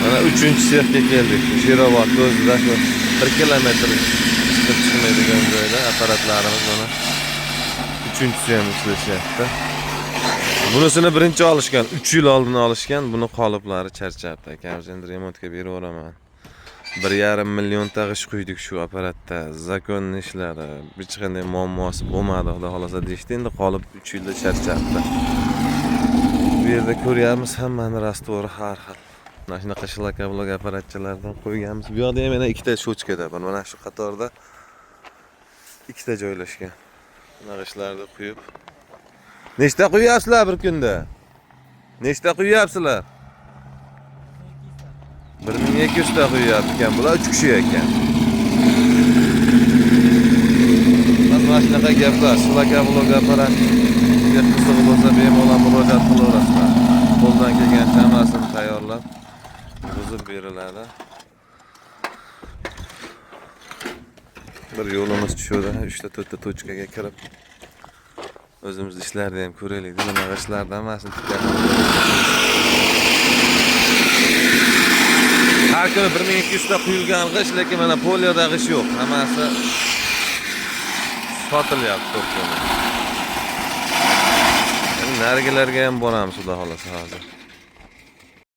Mana 3-sexga keldik. Jirovat o'zida 1 kilometr chiqib chiqmaydigan joyda apparatlarimiz mana 3-si ham ishlashyapti. Bunisini birinchi olishgan, 3 yil oldin olishgan. Buni qoliplari charchabdi. Akamiz endi remontga berib yuboraman. 1,5 million tag'ish quydik shu apparatda. Zakonni ishlari, hech qanday muammosi bo'lmadi, xudo xolasa deyishdi. Endi qolib 3 yilda charchabdi. Bu yerda ko'ryapmiz hammani rastvori har xil. Mana shunaqa shlaka-blok apparatchalardan qo'yganmiz. Bu yoqda ham yana ikkita shochkada bor. Mana shu qatorda ikkita joylashgan. Bunaqa ishlarni qo'yib. Nechta qo'yapsizlar bir kunda? Nechta qo'yapsizlar? 1200 ta qo'yapti ekan. Bular 3 kishi ekan. Mana shunaqa gaplar, shlaka-blok apparat qiziq bo'lsa bemalol murojaat qilaverasizlar. Qo'ldan kelgancha hammasini tayyorlab buzib beriladi. Bir yo'limiz tushadi, 3-4ta tochkaga kirib o'zimiz ishlarni ham ko'raylik. Bunaqa ishlardan hammasini tiklanib. Har kuni 1200 ta quyilgan g'ish, lekin mana polyoda g'ish yo'q. Hammasi sotilyapti to'planib. Narigalarga ham boramiz, xudo xolasa hozir.